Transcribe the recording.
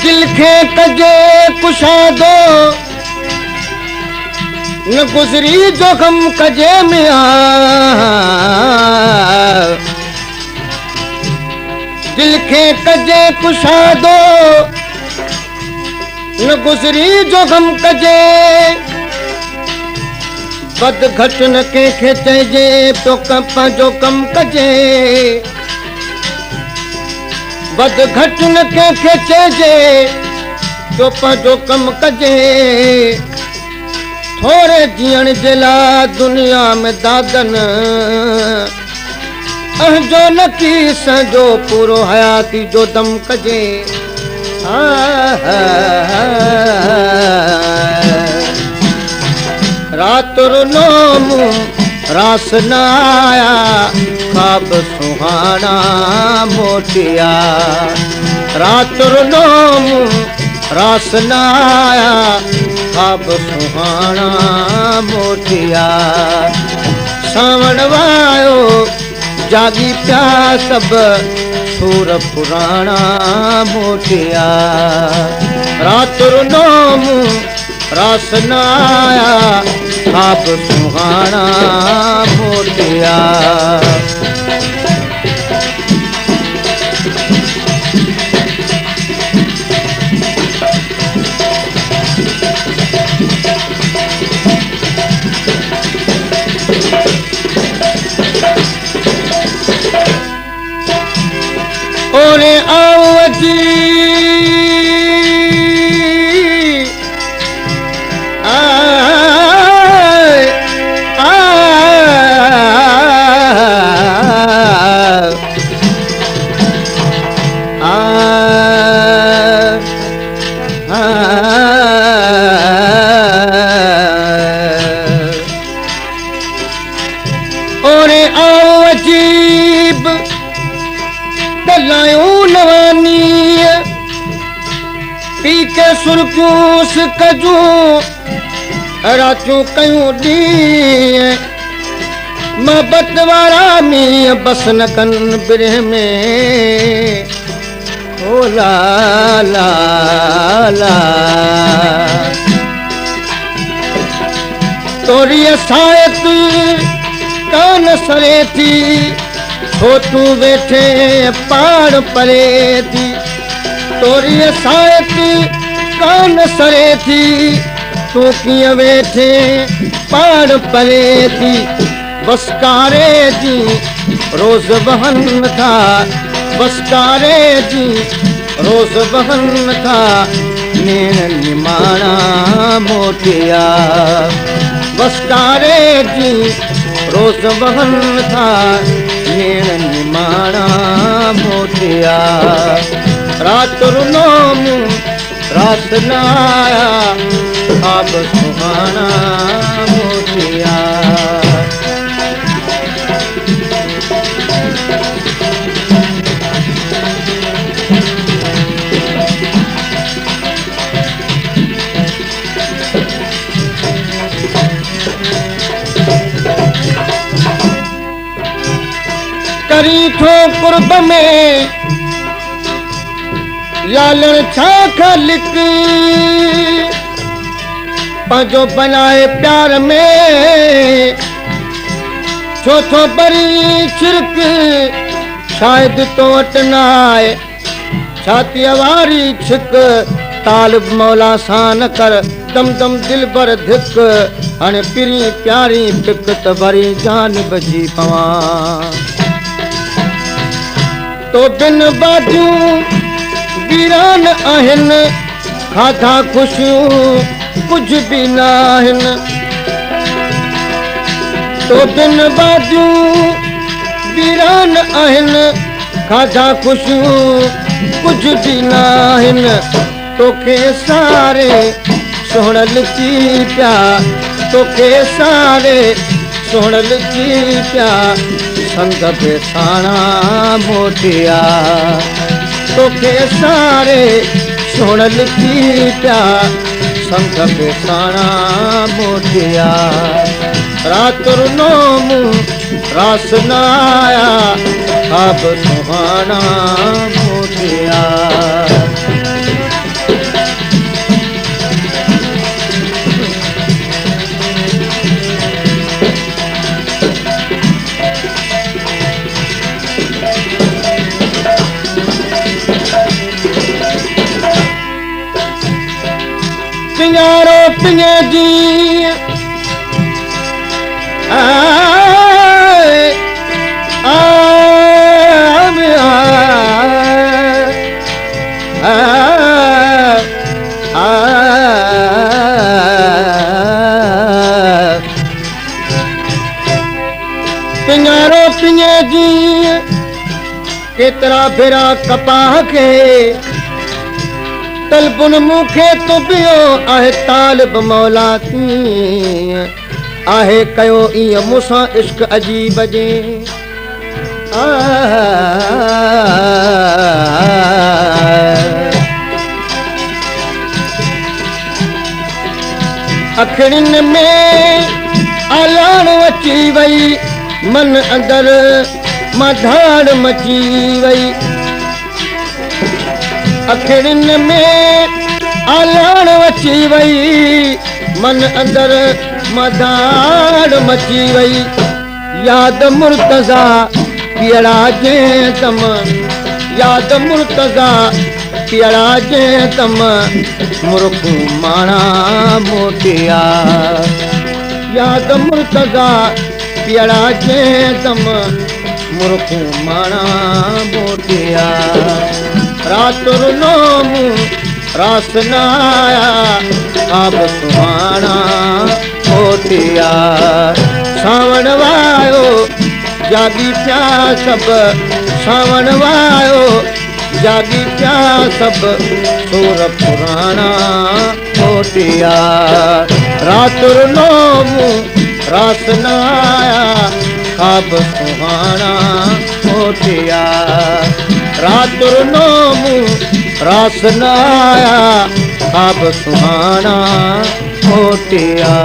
दिल खे कजे कुशादो न गुज़री जो गम कजे मिया दिल खे कजे कुशादो न गुज़री जो गम कजे बद घट न कंहिंखे चइजे तो पंहिंजो कम कजे बद घट न कंहिंखे चइजे तो पंहिंजो कम कजे थोरे जीअण जे लाइ दुनिया में दादन जो न की सॼो पूरो हयाती जो दम कजे रात रुनोम रास न आया ख्वाब सुहाना मोटिया रात रुनोम रास न आया ख्वाब सुहाना मोटिया सावण वायो जागी पिया सब सूर पुराना मोटिया रात रुनोम रास न आया ख्वाब सुहाना मोटिया ओरे आओ जी ओरे आओ अजीब दलायूं नवानी पी के सुरखियूं सिकजूं रातियूं कयूं ॾींहं मोहबत वारा मींहं बस न कनि बिरह में ओ ला ला ला तोरी सायत कान सरे थी छो तूं वेठे पाण परे थी तोरी सायत कान सरे थी तूं कीअं वेठे पाण परे थी बसकारे जी रोज़ बहन था बसकारे जी रोज़ बहन था नेण निमाणा मोटिया बसकारे जी रोज़ बहन था नेण निमाणा मोटिया रात रुनोम रात न आया ख्वाब सुहाना मोटिया करी थो कुर्ब में लालण छा ख़ालिक पंहिंजो बनाए प्यार में छो थो बरी छिरक शायदि तो वटि न आहे छातीअ वारी छिक तालिब मौला सां न कर दम दम दिल भर धिक हाणे पिरी प्यारी पिक त वरी जान बजी पवां तो बिन बाजूं वीरान आहिनि खाधा ख़ुशियूं कुझु बि न आहिनि तो बिन बाजूं वीरान आहिनि खाधा ख़ुशियूं कुझु बि न आहिनि तोखे सारे सोहण लिखी पिया तोखे सारे सोहण लिखी पिया संग बेसाणा मोटिया तोखे सारे सोहण लिखी पिया संग बेसाणा मोटिया रात रुनो मूं रास न आया अब सुहाना मोटिया पिंगारो पिंगे जी पिंगारो पिंगे जी केतरा भेरा कपाह के तलबुन मूंखे तो पियो आहे तालिब मौला थी आहे कयो ईअं मूंसां इश्क अजीब जे अखिड़ियुनि में आलाण अची वई मन अंदर मधाड़ मची वई अखिड़ियुनि में आलाण अची वई मन अंदर मधाड़ मची वई याद मुर्तज़ा पीड़ा जे तम याद मुर्तज़ा पीड़ा जे तम मुर्खू माणा मोटिया याद मुर्तज़ा पीड़ा जे तम मुर्खू माणा मोटिया रात रुनो मूं रास न आया अब सुहाना मोटिया सावण वायो जागी पिया सब सावण वायो जागी पिया सब सुर पुराना मोटिया रात रुनो मूं रास न आया अब सुहाना मोटिया रात रुनो मूं रास न आया अब सुहाना मोटिया